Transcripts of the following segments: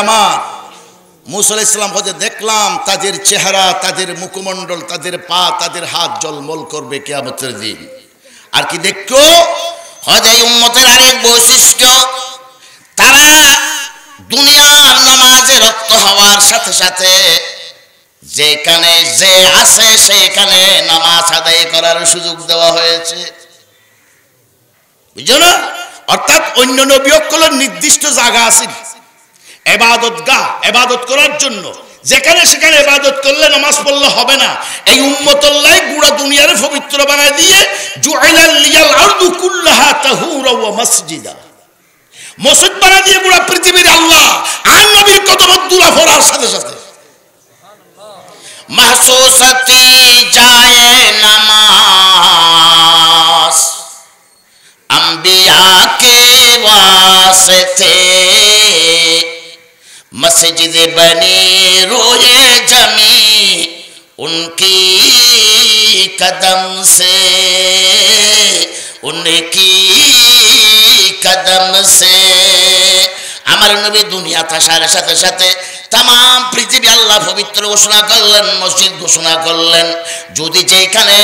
আমার, মুসা আলাইহিস সালাম হতে দেখলাম তাদের চেহারা, তাদের মুখমণ্ডল, তাদের পা, তাদের হাত জলমল করবে কিয়ামতের দিন। আর কি দেখো হজে উম্মতের আরেক বৈশিষ্ট্য, তারা দুনিয়ার নামাজে রক্ত হওয়ার সাথে সাথে যেখানে যে আছে সেখানে নামাজ আদায় করার সুযোগ দেওয়া হয়েছে, বুঝছো না? অর্থাৎ অন্য নবীগুলোর নির্দিষ্ট জায়গা আছে ইবাদতগাহ, ইবাদত করার জন্য, যেখানে সেখানে ইবাদত করলে নামাজ পড়লে হবে না। এই উম্মতুল্লাহ গুড়া দুনিয়ারে পবিত্র বানায় দিয়ে জুআইলাল লিয়াল আরদু কুল্লাহা তাহুরা ওয়া মাসজিদা, মসজিদ বানায় দিয়ে গুড়া পৃথিবীর আল্লাহ আর নবীর কদমত দুলা ফরার সাথে সাথে महसूसती जाए नमाज अंबिया के वास्ते, मस्जिद बनी रोए जमी उनकी कदम से, उनकी कदम से। আমার নবী দুনিয়া থাকার সাথে সাথে তাম পৃথিবী আল্লাহ পবিত্র ঘোষণা করলেন, মসজিদ ঘোষণা করলেন। যদি যেখানে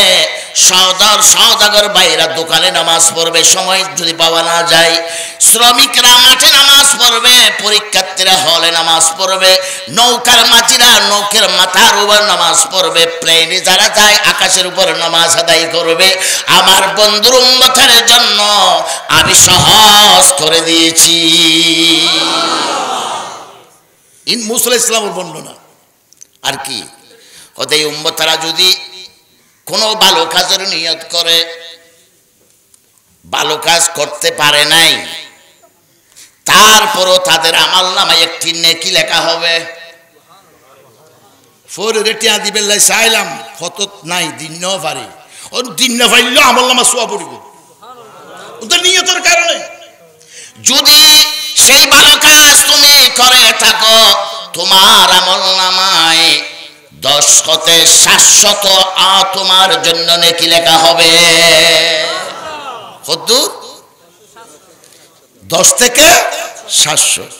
সওদাগর বাইরা দোকানে নামাজ পড়বে, সময় যদি পাওয়া না যায়, শ্রমিকরা মাঠে নামাজ পড়বে, পরীক্ষার্থীরা হলে নামাজ পড়বে, নৌকার মাঝিরা নৌকের মাথার উপর নামাজ পড়বে, প্লেনে যারা যায় আকাশের উপর নামাজ আদায় করবে। আমার বন্ধুর উম্মতের জন্য আমি সহজ করে দিয়েছি। মুসা আলাইহিস সালামের বর্ণনা। আর কি ওদের উম্মতরা যদি কোনো ভালো কাজের নিয়ত করে, ভালো কাজ করতে পারে নাই, তারপরও তাদের আমলনামায় একটি নেকি লেখা হবে। ফোরে রেটিয়া দিবেন লাই চাইলাম ফতত নাই দিন ন পারে, ওর দিন না পাইলেও আমলনামা সোয়া পড়িব ওদের নিয়তের কারণে। যদি সেই ভালো কাজ তুমি করে থাকো, তোমার আমলনামায় 10 হতে 700 তোমার জন্য নেকি লেখা হবে। কত? 10 থেকে 700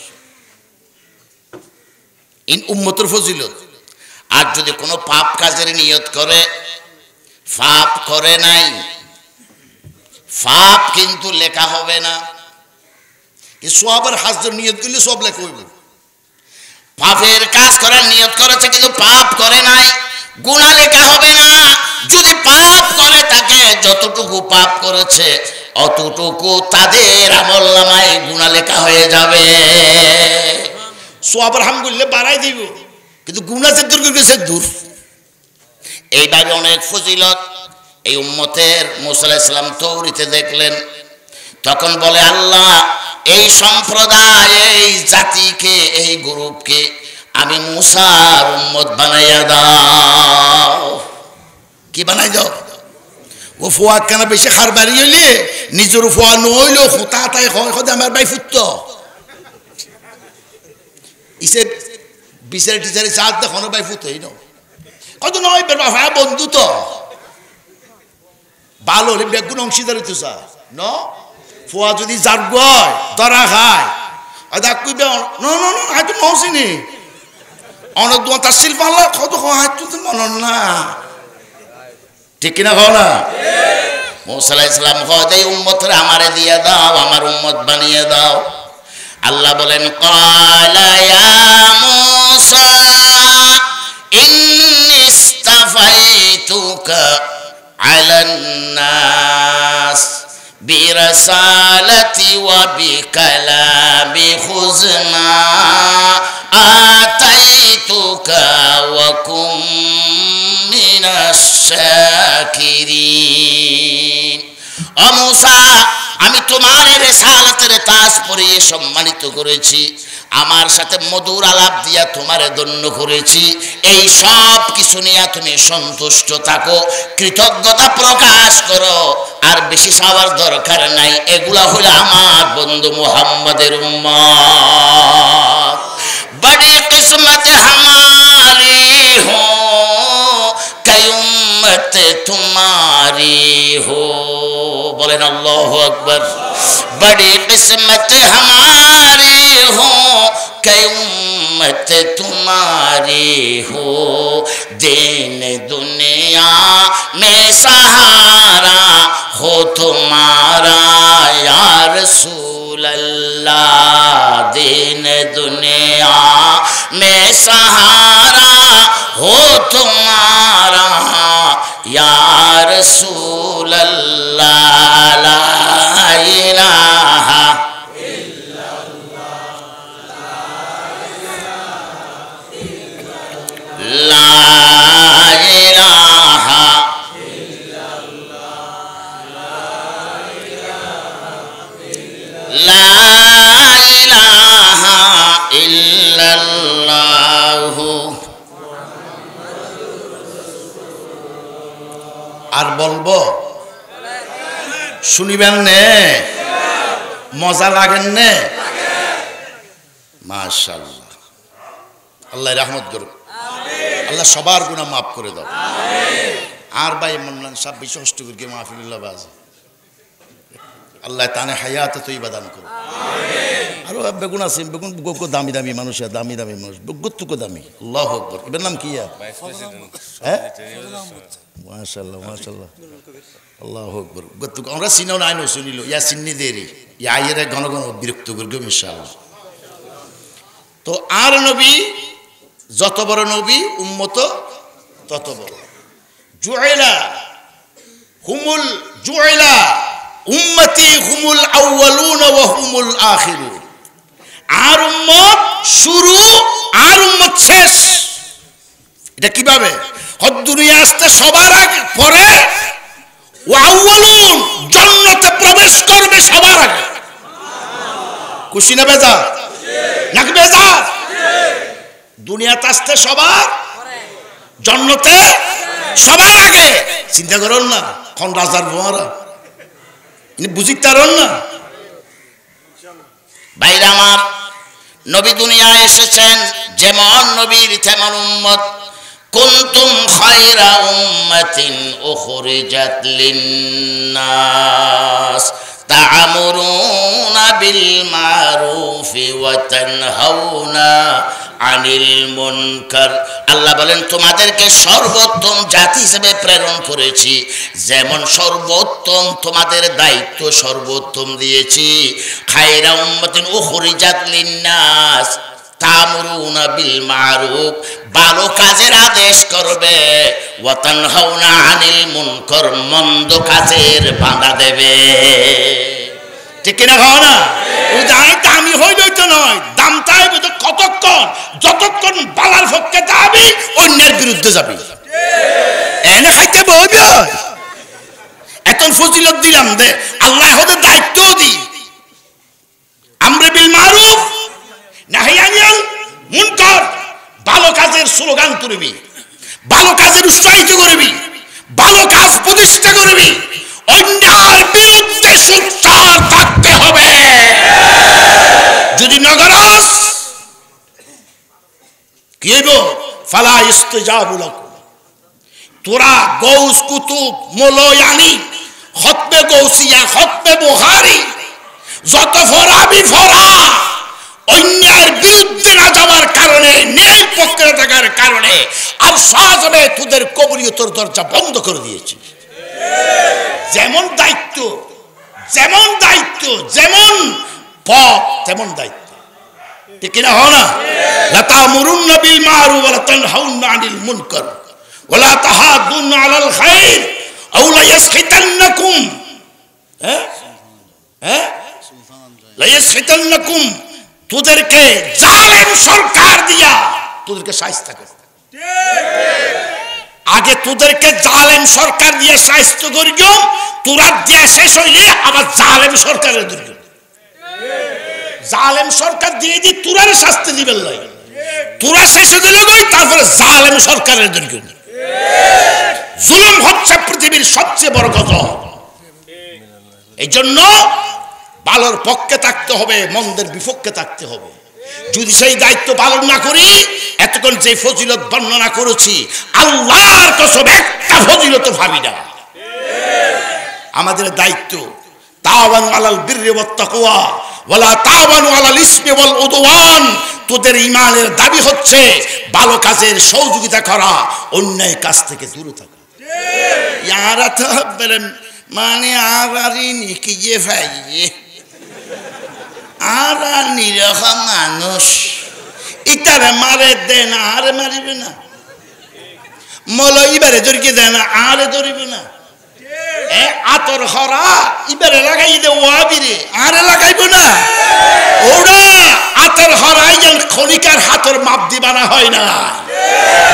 ইন উম্মতের ফজিলত। আর যদি কোনো পাপ কাজের নিয়ত করে, পাপ করে নাই, পাপ কিন্তু লেখা হবে না। সবের হাজর নিয়ত করলে সব লেখা হইব। পাপের কাজ করার নিয়ত করেছে কিন্তু পাপ করে নাই, গুনাহ লেখা হবে না। যদি পাপ করে থাকে, যতটুকু পাপ করেছে অতটুকু তাদের আমলনামায় গুনাহ লেখা হয়ে যাবে। সওয়াব আলহামদুলিল্লাহ বাড়াই দিব, কিন্তু গুনাহ যে দূর করেছে দূর। এইভাবে অনেক ফজিলত এই উম্মতের মুসা আলাইহিস সালাম তৌরাতে দেখলেন। তখন বলে আল্লাহ, এই সম্প্রদায়, এই জাতিকে, এই গ্রুপকে আমি মুসার উম্মত বানাইয়া দাও। কি বানাই দাও? ও ফোয়া কেন বেশি খার বাড়ি হইলে নিজের ফোয়া নইল হোতা তাই হয় আমার ভাই ফুট ইসে বিচারে টিচারে চার দেখো ভাই ফুট হই কত নয় ভাই বন্ধু তো ভালো হলে বেগুন অংশীদার হইতে চা ন ফোয়া যদি যার গয় ধরা খায় দেখ কইবে হয়তো নসিনি অনেক দোয়া তার শিল্প কত হয়তো মন না ঠিক কিনা কও না মুসা আলাইহিস সালাম কয় উম্মতরে আমারে দিয়ে দাও আমার উম্মত বানিয়ে দাও আল্লাহ বলেন ক্বালা ইয়া মুসা ইন্নী ইসতাফাইতুকা আলান নাস বিরাসালাতি ওয়া বিকালামি খুযমা আতাইতুকা ওয়া কুম মিনাশ শাকিরিন ও মুসা আমি তোমার রিসালাতের তাজ পরিয়ে সম্মানিত করেছি আমার সাথে মধুর আলাপ দিয়া তোমারে ধন্য করেছি এই সব কিছু নিয়ে তুমি সন্তুষ্ট থাকো কৃতজ্ঞতা প্রকাশ করো আর বেশি চাওয়ার দরকার নাই এগুলা হলো আমার বন্ধু মুহাম্মদের উম্মত বড়ি কিসমত हमारी हो कई उम्मत तुम्हारी हो बोलें अल्लाहु अकबर बड़ी किस्मत हमारी हो कई उम्मत तुम्हारी हो, दिन दुनिया में सहारा हो तुम्हारा या रसूल अल्लाह, दिन दुनिया में सहारा हो तुम्हारा या रसूल अल्लाह। ला इलाहा ला इलाहा ला इलाहा इल्लाल्लाहु। আর বলবো শুনিবেন নে, মজা লাগেন নে? মাশাআল্লাহ, আল্লাহ রহমত করুক, আল্লাহ সবার গুনাহ মাফ করে দাও। আর ভাই মন্নান সব বিশিষ্ট করে মাহফিলুল্লাহ বাজ, আল্লাহ তানে হায়াতে তৈবা দান করুক। আরো বেগুন আছে, বেগুন দামি দামি মানুষ, দামি দামি মানুষ, গুত্তুকো দামি। আল্লাহু আকবার। এর নাম কি? হ্যাঁ, মাশাআল্লাহ মাশাআল্লাহ, আল্লাহু আকবার। গুত্তুকো আমরা চিনাও না, শুনিল ইয়া চিন্নি দেরি ইয়া আইরে ঘন ঘন বিরক্ত করব ইনশাআল্লাহ। তো আর নবী যত বড় নবী, উম্মত তত বড়। জুইলা হুমুল জুইলা উম্মতি হুমুল আউয়ালুন ওয়া হুমুল আখিরুন। আর উম্মত শুরু আর উম্মত শেষ। এটা কিভাবে? হদ দুনিয়া আসতে সবার আগে পরে, ওয়া আউয়ালুন জান্নাতে প্রবেশ করবে সবার আগে। খুশি না বেজার? নাকি বেজার? দুনিয়াতে আসতে সবার, জান্নাতে সবার আগে। চিন্তা করুন না, কোন রাজার বোমারা বুঝিতে পারেন না। ভাইরা আমার, নবী দুনিয়ায় এসেছেন যেমন নবীর তেমন উম্মত। কুনতুম খায়রা উম্মাতিন উখরিজাত লিন্নাস তা'মুরুনা বিল মারুফি ওয়া তানহাউনা আনিল মুনকার। আল্লাহ বলেন তোমাদেরকে সর্বোত্তম জাতি হিসেবে প্রেরণ করেছি, যেমন সর্বোত্তম তোমাদের দায়িত্ব সর্বোত্তম দিয়েছি। খায়রা উম্মাতিন উখরিজাত লিন্নাস তা'মুরুনা বিল মারুফ, ভালো কাজের আদেশ করবে, ওয়া তানহাউনা আনিল মুনকার, মন্দ কাজের বাধা দেবে। ঠিক না? হয় না? ও যাই দামি হইলেই তো নয়, দামটা হইবে তো কতক্ষণ, যতক্ষণ বালার পক্ষে যাবি অন্যের বিরুদ্ধে যাবি। এনে খাইতে বইবে। এখন ফজিলত দিলাম দে, আল্লাহ ওদের দায়িত্ব দি। আমরে বিল মারুফ নাহি আনিল মুনকার, ভালো কাজের স্লোগান করবি, ভালো কাজের উৎসাহিত করবি, ভালো কাজ প্রতিষ্ঠা করবি, অন্যায়ের বিরুদ্ধে সোচ্চার থাকতে হবে। যদি নগরাস কি হইব? ফালা ইস্তিজাবু লাকুম। তোরা গৌস কুতুব মৌলয়ানি খতবে গৌসিয়া খতবে বুখারী যত ফরাবি ফরা, অন্যায়ের বিরুদ্ধে না যাওয়ার কারণে, ন্যায় পক্ষে থাকার কারণে আর সহজে তোদের কবরিয়তের দরজা বন্ধ করে দিয়েছে। যেমন দায়িত্ব, যেমন দায়িত্ব, যেমন পথ তেমন দায়িত্ব। ঠিক না? হয় না? লা তা'মুরুনা বিল মারুফ ওয়া লা তানহাউনা আনিল মুনকার ওয়া লা তাহাদুনা আলাল খায়র আও লা ইয়াসখিতান্নাকুম। লা ইয়াসখিতান্নাকুম, তোদেরকে জালেম সরকার দিয়া তোদেরকে শায়েস্তা করে। আগে তোদেরকে জালেম সরকার দিয়ে শায়েস্ত করিব, তোরা দিয়ে শেষ হইলে আবার জালেম সরকারের দরকার। জালেম সরকার দিয়ে দি তোরারে শাস্তি দিবেন লাই, তোরা শেষ হয়ে গেলে তারপরে জালেম সরকারের দরকার। জুলুম হচ্ছে পৃথিবীর সবচেয়ে বড় গজব। এই জন্য ভালোর পক্ষে থাকতে হবে, মন্দের বিপক্ষে থাকতে হবে। যদি সেই দায়িত্ব পালন না করি, এতক্ষণ যে ফজিলত বর্ণনা করেছি আল্লাহর কসম একটা ফজিলত ভাবি না। আমাদের দায়িত্ব তাওয়ানু আলাল বিররি ওয়াত তাকওয়া ওয়ালা তাওয়ানু আলাল ইসমি ওয়াল উদওয়ান, তোদের ঈমানের দাবি হচ্ছে ভালো কাজের সহযোগিতা করা, অন্যায় কাজ থেকে দূরে থাকা। ইয়ারা তো মানে আরারি নিকিয়ে ভাইয়ে আর নিরহ মানুষ ইতারে মারে দে না, আরে মারিবে না। মল ইবারে ধরিকে দেয় না, আরে ধরিবে না। আতর হরা ইবারে লাগাই দে ওয়াবিরে, আরে লাগাইব না। ওরা আতর হরাই যেন খনিকার হাতর মাপ দিবানা হয় না।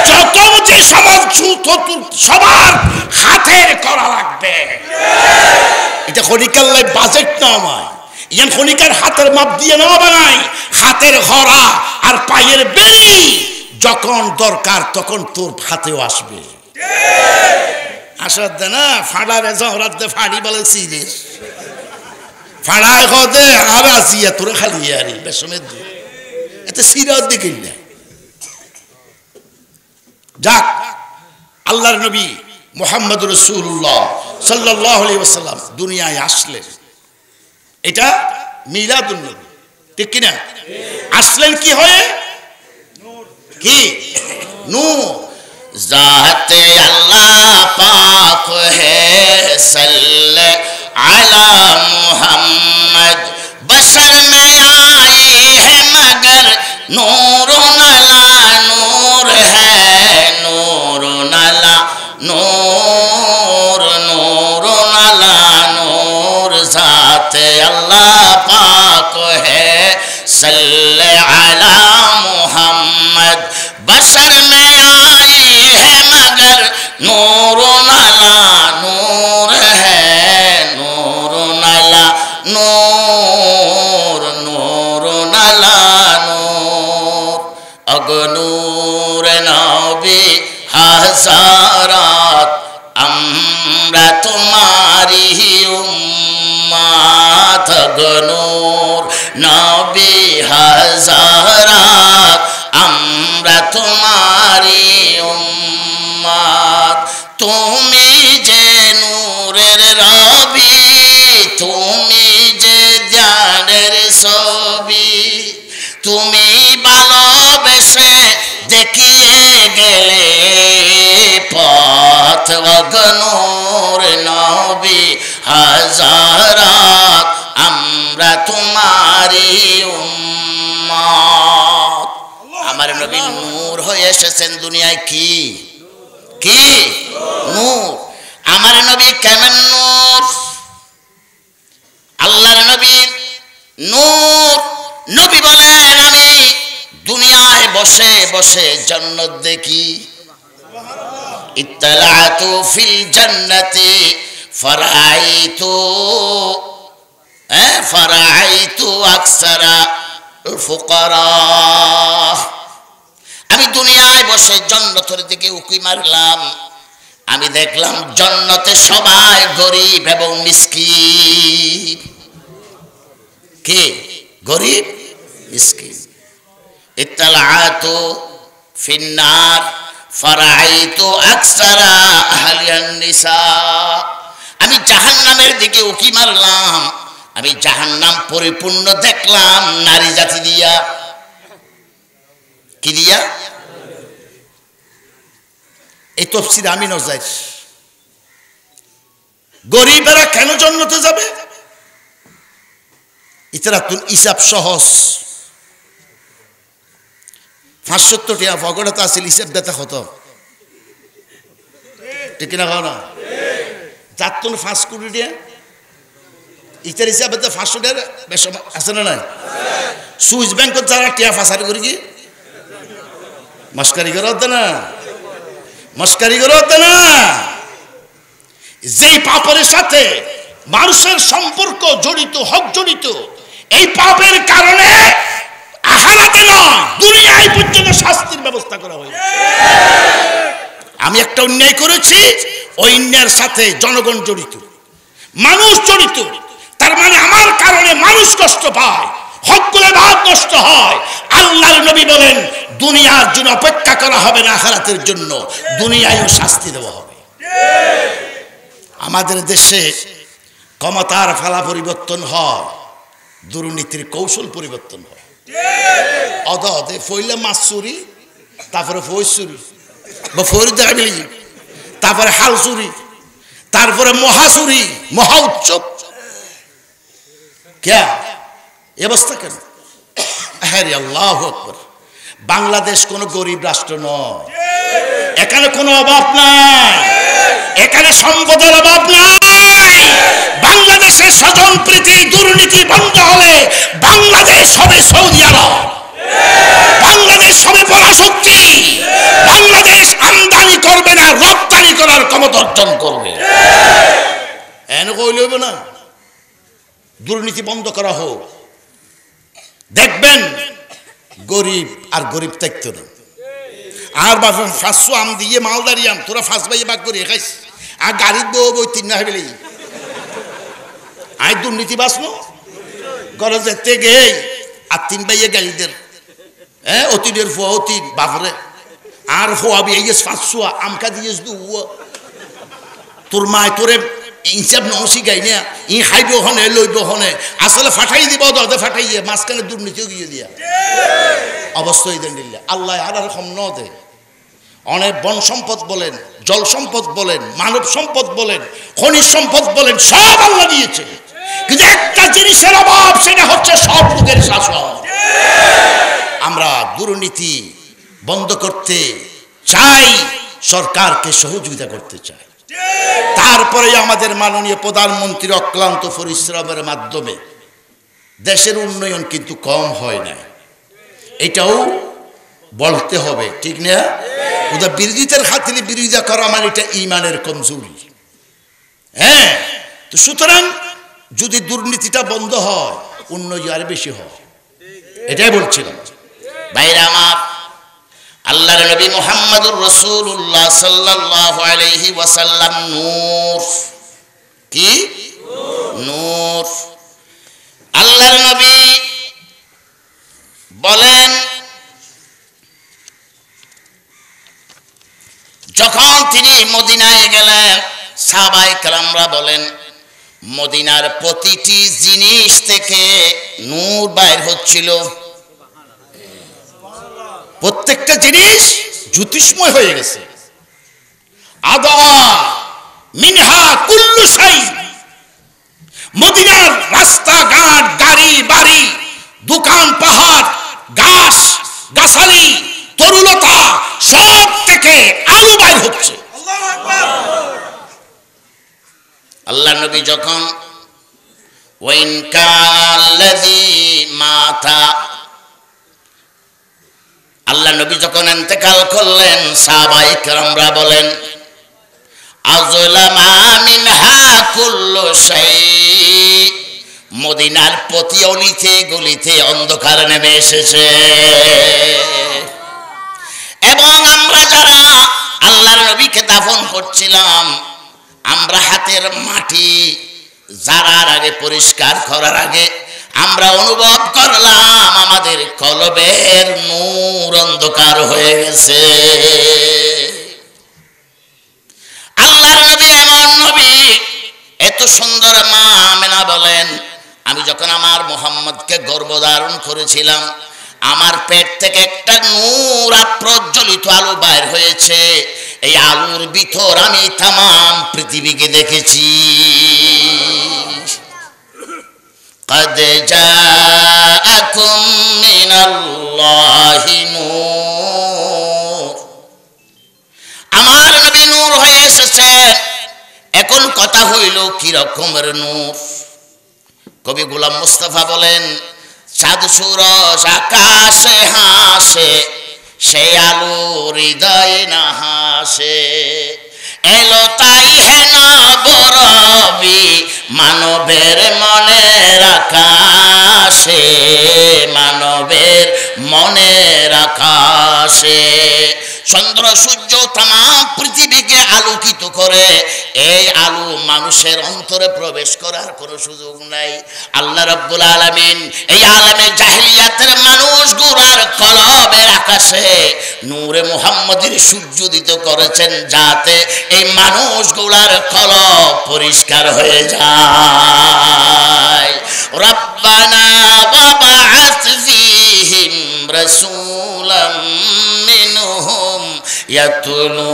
যত যে সমাজ সবার হাতের করা লাগবে। এটা খনিকার লাই বাজেট না হয়, ইয়ান খনিকার হাতের মাপ দিয়ে নেওয়া বানাই। হাতের হরা আর পায়ের বেড়ি যখন দরকার তখন তোর হাতেও আসবে। আসার দে না ফাড়ারে জহরাত দে ফাড়ি বলে সিরিস ফাড়ায় কদে আর আসিয়া তোরা খালি আরি বেসমের দু এতে সিরাত দেখে না। যাক, আল্লাহর নবী মুহাম্মদ রাসূলুল্লাহ সাল্লাল্লাহু আলাইহি ওয়াসাল্লাম দুনিয়ায় আসলেন, এটা মিলাদুন নবী, ঠিক কিনা? আসলেন কি হয়ে? কি নূর। जाते अल्लाह पाक है सल्ले अला मुहम्मद, बशर में आए हैं मगर नूर नला नूर है, नूर नला नूर, नूर नला नूर। जाते अल्लाह पाक है सल्ले अला मुहम्मद, बशर में आए हैं मगर नूर नला नूर है, नूर नला नूर, नूर नला नूर। अगनूर नबी हज़ारात আমরা तुम्हारी ही उम्मत, अगनूर नबी हज़ारात আমরা তোমারি উম্মত। তুমি যে নূরের রবি, তুমি যে জ্ঞানের ছবি, তুমি ভালোবেসে দেখিয়ে গেলে পথ। অগনূর নবী হাজারাত আমরা তোমারি উম্মত। আমার নবী নূর হয়ে এসেছেন দুনিয়ায়। কি কি নূর। আমার নবী কেমন নূর? আল্লাহর নবী নূর। নবী বলেন আমি দুনিয়ায় বসে বসে জান্নাত দেখি। ইত্তালাতু ফিল জান্নাতি ফারাআইতু আকসারা ফুকারা। আমি দুনিয়ায় বসে জান্নাতের দিকে উকি মারলাম, আমি দেখলাম জান্নাতে সবাই গরিব এবং মিসকিন। কে গরিব মিসকিন। ইত্তালাতু ফিন্নার ফারাআইতু আকসারা আহলিয়ান নিসা। আমি জাহান্নামের দিকে উকি মারলাম, আমি জাহান্নাম পরিপূর্ণ দেখলাম নারী জাতি দিয়া। কি দিয়া? এই তফসির আমি না যাই। গরিবেরা কেন জান্নাতে যাবে? ইতারা তুন হিসাব সহজ। 570 টাকা পকেটে আছে, হিসাব দিতে হতো, ঠিক না? না যার তুন 5 কোটি টাকা ইতার হিসাবে 500 টাকা বেশ আছে না নাই? সুইস ব্যাংকত যারা টিয়া ফাঁসারি করি কি মস্কারি করে হতো না, মস্কারি করে হতো না। যেই পাপের সাথে মানুষের সম্পর্ক জড়িত, হক জড়িত, এই পাপের কারণে আখিরাতে নয় দুনিয়ায় পর্যন্ত শাস্তির ব্যবস্থা করা হয়েছে। আমি একটা অন্যায় করেছি, ওই অন্যায়ের সাথে জনগণ জড়িত, মানুষ জড়িত, তার মানে আমার কারণে মানুষ কষ্ট পায়, হকগুলো ভাগ নষ্ট হয়। আল্লাহর নবী বলেন দুনিয়ার জন্য অপেক্ষা করা হবে না, আখিরাতের জন্য দুনিয়ায়ও শাস্তি দেওয়া হবে। আমাদের দেশে ক্ষমতার ফালা পরিবর্তন হয়, দুর্নীতির কৌশল পরিবর্তন হয়। অদ অদে ফইলে মাছ চুরি, তারপরে ফই চুরি বা ফইর দেখা মিলি, তারপরে হাল চুরি, তারপরে মহা চুরি, মহা উৎসব। কে অবস্থা কেন? হ্যাঁ আল্লাহু আকবার। বাংলাদেশ কোনো গরিব রাষ্ট্র নয়, এখানে কোনো অভাব নাই, এখানে সম্পদের অভাব নাই। বাংলাদেশের স্বজন প্রীতি দুর্নীতি বন্ধ হলে বাংলাদেশ হবে সৌদি আরব, বাংলাদেশ হবে পরাশক্তি, বাংলাদেশ আমদানি করবে না, রপ্তানি করার ক্ষমতা অর্জন করবে। এন কইলে হইব না, দুর্নীতি বন্ধ করা হোক, দেখবেন গরিব আর গরিব থাকতো না। আর বাবা 500 আম দিয়ে মালদারি আম তোরা 5 ভাইয়ে ভাগ করে খাইস, আর গাড়ির বউ বই 3 না হইলে আই দুর্নীতি বাঁচনো ঘরে যেতে গে আর 3 ভাইয়ে গাড়িদের অতিদের ফোয়া অতি বাপরে আর ফোয়াবি এই 500 আমকা দিয়েছ তোর মায় তোরে ইনসাফ নসি গাই না ই খাইব হনে লইব হনে আসলে ফাটাই দিব, দদে ফাটাইয়ে মাঝখানে দুর্নীতিও গিয়ে দিয়া অবশ্যই দেন দিল্লা। আল্লাহ আর রকম ন দে। অনেক বন সম্পদ বলেন, জল সম্পদ বলেন, মানব সম্পদ বলেন, খনিজ সম্পদ বলেন, সব আল্লাহ দিয়েছে, কিন্তু একটা জিনিসের অভাব, সেটা হচ্ছে সব লোকের শাসন। আমরা দুর্নীতি বন্ধ করতে চাই, সরকারকে সহযোগিতা করতে চাই। তারপরে আমাদের মাননীয় প্রধানমন্ত্রীর অক্লান্ত পরিশ্রমের মাধ্যমে দেশের উন্নয়ন কিন্তু কম হয় না, এটাও বলতে হবে, ঠিক না? ওদের বিরোধিতার খাতিরে বিরোধিতা করা আমার এটা ইমানের কমজোরি। হ্যাঁ, তো সুতরাং যদি দুর্নীতিটা বন্ধ হয়, উন্নয়ন আরো বেশি হয়, এটাই বলছিলাম। ভাইরা আমার, আল্লাহর নবী মুহাম্মদুর রাসূলুল্লাহ সাল্লাল্লাহু আলাইহি ওয়াসাল্লাম নূর, কি নূর। আল্লাহর নবী বলেন, যখন তিনি মদিনায় গেলেন, সাহাবায়ে কেরামরা বলেন মদিনার প্রতিটি জিনিস থেকে নূর বাইর হচ্ছিল, প্রত্যেকটা জিনিস জ্যোতিষময় হয়ে গেছে। আদা মিনহা কুল্লু শাই, মদিনার রাস্তাঘাট, গাড়ি বাড়ি, দোকান পাহাড়, গাছ গাছালি, তরুলতা, সব থেকে আলো বাইর হচ্ছে। আল্লাহ নবী যখন ওয়াইন কাল্লাযী মাতা, আল্লাহ নবী যখন ইন্তেকাল করলেন, সাহাবায়ে কেরামরা বলেন আযলামা মিনহা কুল্লু শাই, মদিনার প্রতি অলিতে গলিতে অন্ধকার নেমে এসেছে। এবং আমরা যারা আল্লাহর নবীকে দাফন করছিলাম, আমরা হাতের মাটি জারার আগে, পরিষ্কার করার আগে আমরা অনুভব করলাম আমাদের কলবের নূর অন্ধকার হয়ে গেছে। আল্লাহর নবী এমন নবী, এত সুন্দর। মা আমেনা বলেন, আমি যখন আমার মুহাম্মদকে গর্ভধারণ করেছিলাম, আমার পেট থেকে একটা নূর প্রজ্বলিত আলো বাইর হয়েছে। এই আলোর ভিতর আমি তামাম পৃথিবীকে দেখেছি। قد جاءكم من الله নূর, আমার নবী নূর হয়ে এসেছে। এখন কথা হইল কি রকমের নূর? কবি গোলাম মুস্তাফা বলেন, চাঁদ সূরজ আকাশে হাসে, সে আলো হৃদয়ে না হাসে। এলো তাই হেন বরবি মানবের মনের আকাশে, মানবের মনের আকাশে। চন্দ্র সূর্য তামাম পৃথিবীকে আলোকিত করে। এই আলো মানুষের অন্তরে প্রবেশ করার কোনো সুযোগ নাই। আল্লাহ রাব্বুল আলামিন এই আলামে জাহিলিয়াতের মানুষগুলোর কলবের আকাশে নূরে মুহাম্মদের সূর্যোদিত করেছেন, যাতে এই মানুষগুলোর কলব পরিষ্কার হয়ে যায়। রব্বানা ওয়াবআথ ফীহিম রাসূলাম মিনহুম ইয়াতলু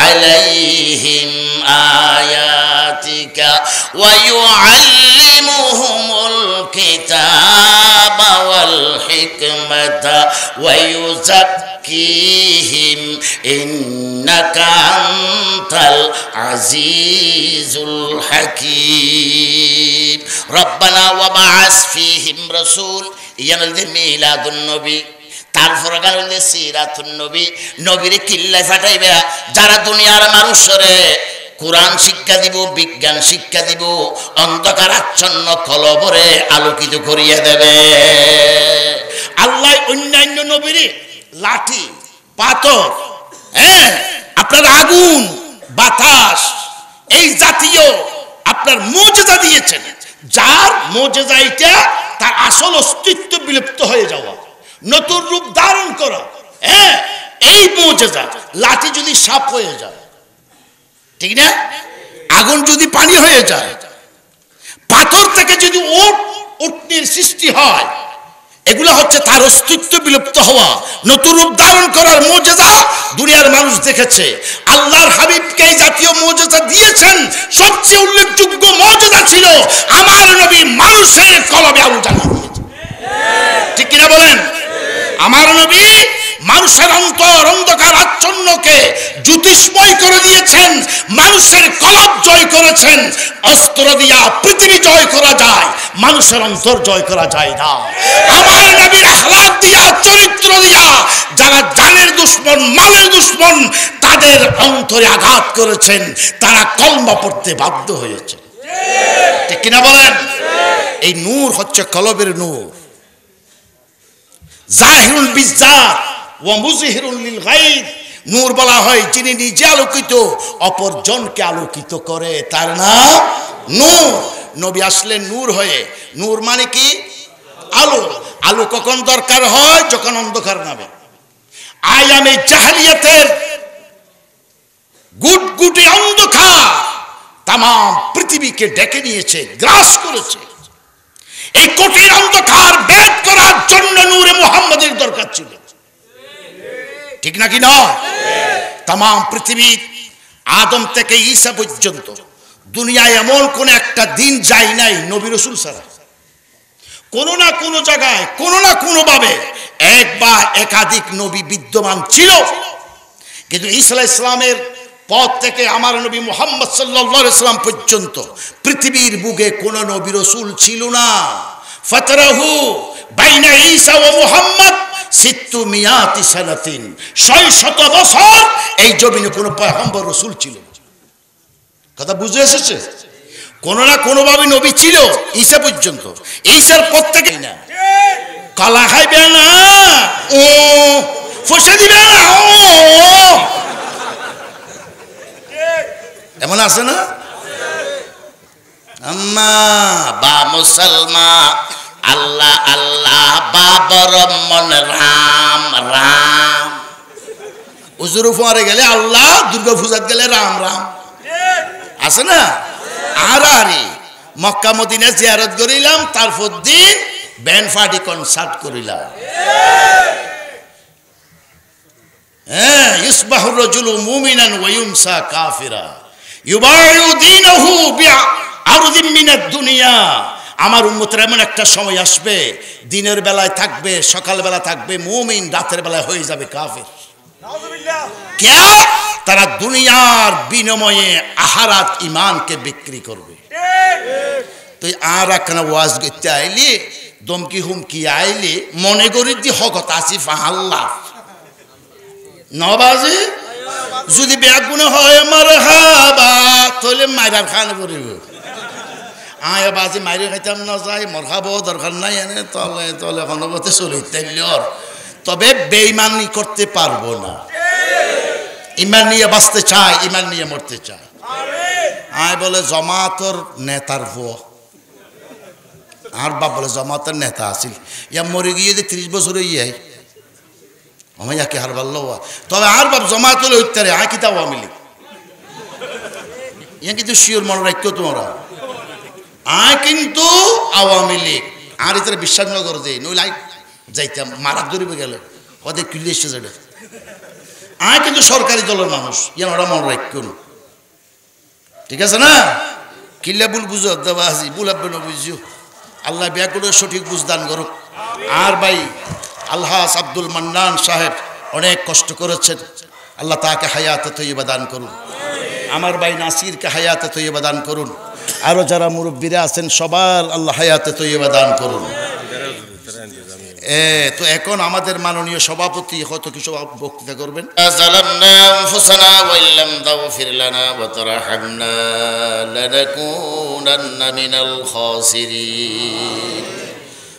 আলাইহিম আয়াতিকা ওয়া ইউআল্লিমুহুমুল কিতাবা ওয়াল হিকমাতা ওয়া ইউযাক্কিহিম ইন্নাকা আনতাল আজিজুল হাকীম। রব্বানা ওয়া বা'আস ফীহিম রাসূল ইয়ানদি মিলাদুন নবী। তারপর গালে সিরাতুন নবী, নবীর কিল্লায় ফাটাইবে যারা দুনিয়ার মানুষরে কোরআন শিক্ষা দিব, বিজ্ঞান শিক্ষা দিব, অন্ধকার আচ্ছন্ন কলবরে আলোকিত করিয়ে দেবে। আল্লাহ অন্যান্য নবীর লাঠি পাথর, হ্যাঁ আপনার আগুন বাতাস এই জাতীয় আপনার মুজিজা দিয়েছেন, যার মুজিজা এটা তার আসল অস্তিত্ব বিলুপ্ত হয়ে যাওয়া, নতুন রূপ ধারণ করা। হ্যাঁ এই মুজিজা, লাঠি যদি সাপ হয়ে যায়, ঠিক না, আগুন যদি পানি হয়ে যায়, পাথর থেকে যদি উটনির সৃষ্টি হয়, এগুলো হচ্ছে তার অস্তিত্ব বিলুপ্ত হওয়া, নতুন রূপ ধারণ করার মুজিজা দুনিয়ার মানুষ দেখেছে। আল্লাহর হাবিবকে এই জাতীয় মুজিজা দিয়েছেন। সবচেয়ে উল্লেখযোগ্য মুজিজা ছিল আমার নবী মানুষের কলবে আলো জ্বালিয়ে দিয়েছেন, ঠিক কিনা বলেন? আমার নবী মানুষের অন্তর অন্ধকার আচ্ছন্নকে জ্যোতিষ্ময় করে দিয়েছেন, মানুষের কলব জয় করেছেন। অস্ত্র দিয়া পৃথিবী জয় করা যায়, মানুষের অন্তর জয় করা যায় না। আমার নবীর আখলাক দিয়া, চরিত্র দিয়া যারা জানের দুশ্মন, মালের দুশ্মন, তাদের অন্তরে আঘাত করেছেন, তারা কলমা পড়তে বাধ্য হয়েছে, ঠিক কিনা বলেন? এই নূর হচ্ছে কলবের নূর। জাহিরুল বিজাত ওয়া মুজহিরুল লিল গায়ব, নূর বলা হয় যিনি নিজে আলোকিত অপরজনকে আলোকিত করে, তার নাম নূর। নবী আসলেন নূর হয়ে। নূর মানে কি? আলো। আলো কখন দরকার হয়? যখন অন্ধকার নামে। আয়ামে জাহেলিয়াতের গুটগুটি অন্ধকার তাম পৃথিবীকে ডেকে নিয়েছে, গ্রাস করেছে। এই কঠিন অন্ধকার ভেদ করার জন্য নূরে মুহাম্মদের দরকার ছিল, ঠিক নাকি নয়? তাম পৃথিবী আদম থেকে ঈসা পর্যন্ত দুনিয়ায় এমন কোন একটা দিন যায় নাই নবী রাসূল ছাড়া। কোনো না কোনো জায়গায়, কোনো না কোনো ভাবে এক বা একাধিক নবী বিদ্যমান ছিল, কিন্তু ঈসা আলাইহিস সালামের পথ থেকে আমার নবী মুহাম্মদ সাল্লাল্লাহু আলাইহি সাল্লাম পর্যন্ত পৃথিবীর বুকে কোনো নবী রাসূল ছিল না। ফাতরাহু বাইনা ঈসা ওয়া মুহাম্মদ 600 সানাতিন, 600 বছর এই জমিনে কোনো পয়গম্বর রাসূল ছিল না। কথা বুঝে এসেছে? কোনো না কোনো ভাবে নবী ছিল ঈসা পর্যন্ত। ঈসার পর থেকে না কলা খাইবে না, ও ফসে দিবে না, ও এমন আছে না? আম্মা বা মুসলমান আল্লাহ আল্লাহ বাবর মন রাম রাম। হুজুর ফুয়ারে গেলে আল্লাহ, দুর্গা পূজাত গেলে রাম রাম, আছে না? আর আরে মক্কা মদিনা জিয়ারত করিলাম, তারপর দিন ব্যান্ড পার্টি কনসার্ট করিলাম। হ্যাঁ, ইসবাহুর রাজুলু মুমিনান ওয়া ইউমসা কাফিরা ইউবাইউ দীনহু বিআরদিন মিনাদ দুনিয়া। আমার উম্মতের এমন একটা সময় আসবে, দিনের বেলায় থাকবে, সকাল বেলা থাকবে মুমিন, রাতের বেলায় হয়ে যাবে কাফির। নাউযুবিল্লাহ। কে? তারা দুনিয়ার বিনিময়ে আখিরাত ঈমানকে বিক্রি করবে। তুই আর একখানা ওয়াজ করতে আইলি, দমকি হুমকি আইলি, মনে করি দি হকত আসিফ আল্লাহ নবাজি যদি বেগুনে হয় মারহাবা, তাহলে মাইরার খানে পড়িব। আয় বাজি মাইরে খাইতাম না যাই, মরহাবো দরকার নাই, এনে তলে তলে হনবতে চলিতে। তবে বেঈমানি করতে পারবো না। ইমান নিয়ে বাঁচতে চাই, ইমান নিয়ে মরতে চাই। আয় বলে জমাতর নেতার বউ, আর বাপ বলে জমাতের নেতা আছিল, ইয়া মরে গিয়ে যে 30 বছর ইয়াই আমি ইয়াকে হার পারলো। তবে আর বাপ জমাত হলে উত্তরে আয় কিতা আওয়ামী লীগ, ইয়া কিন্তু শিওর মনে রাখতো তোমরা, আয় কিন্তু আওয়ামী লীগ। আর ইতারে বিশ্বাস না করে যে নইলাই যাইতাম মারা ধরিবে গেলে ওদের কিলে এসে যাবে আয় কিন্তু সরকারি দলের মানুষ ইয়ান ওরা মনে রাখুন ঠিক আছে না কিল্লা বুল বুঝো দেওয়া হাজি বুলাবে না বুঝিও আল্লাহ বিয়া করে সঠিক বুঝদান করুক আর ভাই আলহাজ আব্দুল মান্নান সাহেব অনেক কষ্ট করেছেন আল্লাহ তাকে হায়াতে তৈবা দান করুন আমার ভাই নাসিরকে হায়াতে তৈবা দান করুন আরও যারা মুরব্বীরা আছেন সবার আল্লাহ হায়াতে তৈবা দান করুন তো এখন আমাদের মাননীয় সভাপতি হয়তো কিছু বক্তৃতা করবেন যালামনা আনফুসানা ওয়া ইল্লাম তাগফির লানা ওয়া তারহামনা লানাকুনান্না মিনাল খাসিরিন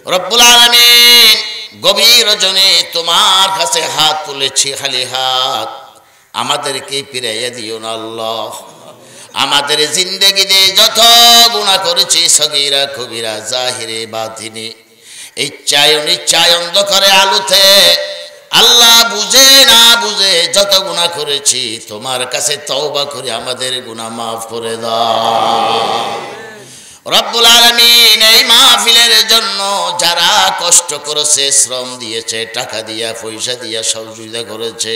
রব্বুল আলামিন গভীর রজনী তোমার কাছে হাত তুলেছি খালি হাত আমাদেরকে ফিরাইয়া দিও না আল্লাহ আমাদের জিন্দেগিতে যত গুনাহ করেছি সগীরা কবিরা জাহিরে বাতিনি ইচ্ছায় অনিচ্ছায় অন্ধকারে আলোতে আল্লাহ বুঝে না বুঝে যত গুনাহ করেছি তোমার কাছে তওবা করে আমাদের গুনাহ মাফ করে দাও রব্বুল আলামিন এই মাহফিলের জন্য যারা কষ্ট করেছে শ্রম দিয়েছে টাকা দিয়া পয়সা দিয়া সহযোগিতা করেছে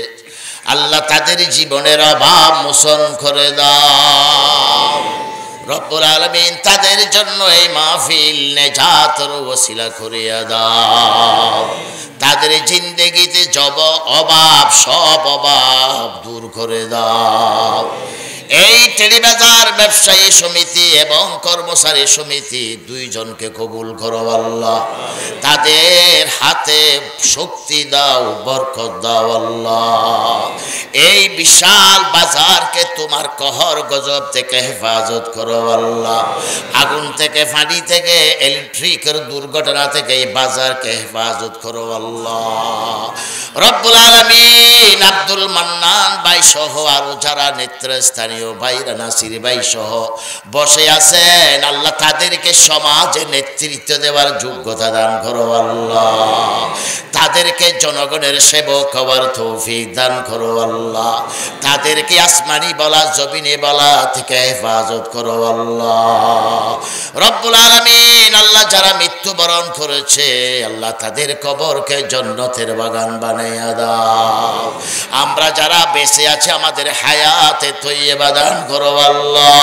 আল্লাহ তাদের জীবনের অভাব মোচন করে দাও রব্বুল আলামিন তাদের জন্য এই মাহফিল নেজাতের ওসিলা করিয়া দাও তাদের জিন্দেগিতে জব অভাব সব অভাব দূর করে দাও এই টেলিবাজার ব্যবসায়ী সমিতি এবং কর্মচারী সমিতি দুইজনকে কবুল করো আল্লাহ তাদের হাতে শক্তি দাও বরকত দাও আল্লাহ এই বিশাল বাজারকে তোমার कहर गजब থেকে হেফাজত করো আল্লাহ আগুন থেকে পানি থেকে ইলেকট্রিকের দুর্ঘটনা থেকে এই বাজারকে হেফাজত করো আল্লাহ রব্বুল আলামিন আব্দুল মান্নান ভাই সহ আরো যারা নেতৃস্থানীয় ভাইরা নাসির ভাই সহ বসে আছেন আল্লাহ তাদেরকে সমাজে নেতৃত্ব দেওয়ার যোগ্যতা দান করো আল্লাহ তাদেরকে জনগণের সেবক হওয়ার তৌফিক দান করো আল্লাহ তাদেরকে আসমানি বলা জমিনে বলা থেকে হেফাজত করো আল্লাহ রব্বুল আলামিন আল্লাহ যারা মৃত্যুবরণ করেছে আল্লাহ তাদের কবরকে জান্নাতের বাগান বানাইয়া দাও আমরা যারা বেঁচে আছি আমাদের হায়াতে তৈয়বা দান করো আল্লাহ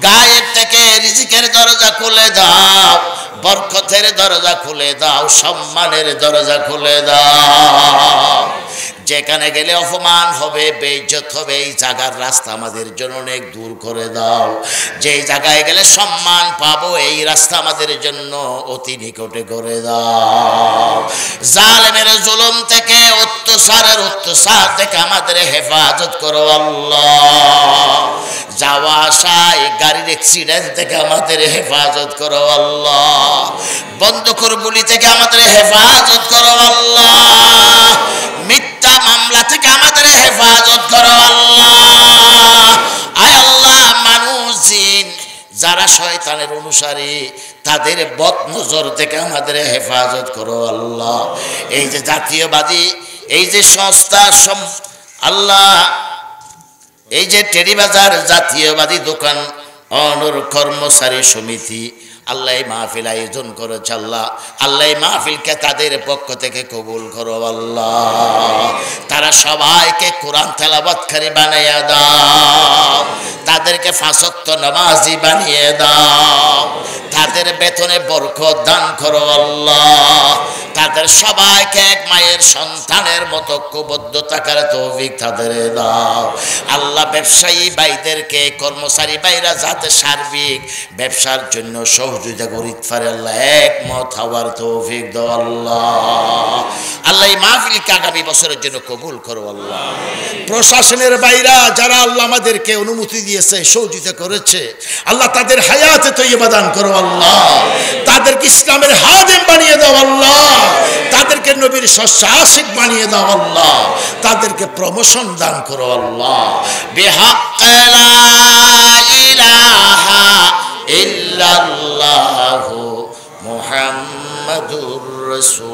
গায়েব থেকে রিজিকের দরজা খুলে দাও বরকতের দরজা খুলে দাও সম্মানের দরজা খুলে দাও যেখানে গেলে অপমান হবে বেইজ্জত হবে এই জায়গার রাস্তা আমাদের জন্য অনেক দূর করে দাও যেই জায়গায় গেলে সম্মান পাবো এই রাস্তা আমাদের জন্য অতি নিকটে করে দাও জালেমের জুলুম থেকে অত্যাচার থেকে আমাদের হেফাজত করো আল্লাহ যাওয়া আসায় গাড়ির অ্যাক্সিডেন্ট থেকে আমাদের হেফাজত করো আল্লাহ বন্দুকের গুলি থেকে আমাদের হেফাজত করো আল্লাহ মিথ্যা মামলা থেকে আমাদের হেফাজত করো আল্লাহ আয় আল্লাহ মানুষ জিন যারা শয়তানের অনুসারী তাদের বদ নজর থেকে আমাদের হেফাজত করো আল্লাহ এই যে জাতীয়বাদী এই যে সংস্থা আল্লাহ এই যে টেলিবাজার জাতীয়বাদী দোকান অনর কর্মচারী সমিতি আল্লাহ মাহফিল আয়োজন করেছে আল্লাহ আল্লাহ মাহফিলকে তাদের পক্ষ থেকে কবুল করো আল্লাহ তারা সবাইকে কোরআন তেলাওয়াতকারী বানিয়ে দাও তাদেরকে পাঁচ ওয়াক্ত নামাজি বানিয়ে দাও তাদের বেতনে বরকত দান করো আল্লাহ তাদের সবাইকে এক মায়ের সন্তানের মতো ঐক্যবদ্ধ থাকার তৌফিক তাদের দাও আল্লাহ ব্যবসায়ী ভাইদেরকে কর্মচারী ভাইরা যাতে সার্বিক ব্যবসার জন্য সহযোগিতা করিতে পারে আল্লাহ একমত হওয়ার তৌফিক দাও আল্লাহ আল্লাহ এই মাহফিলকে আগামী বছরের জন্য কবুল করো আল্লাহ প্রশাসনের ভাইরা যারা আল্লাহ আমাদেরকে অনুমতি দিয়েছে সহযোগিতা করেছে আল্লাহ তাদের হায়াতে তৈয়বা দান করো আল্লাহ তাদেরকে ইসলামের হাদিম বানিয়ে দাও আল্লাহ তাদেরকে নবীর আশিক বানিয়ে দাও আল্লাহ তাদেরকে প্রমোশন দান করো আল্লাহ বিহাক্কি লা ইলাহা ইল্লাল্লাহু মুহাম্মাদুর রাসূল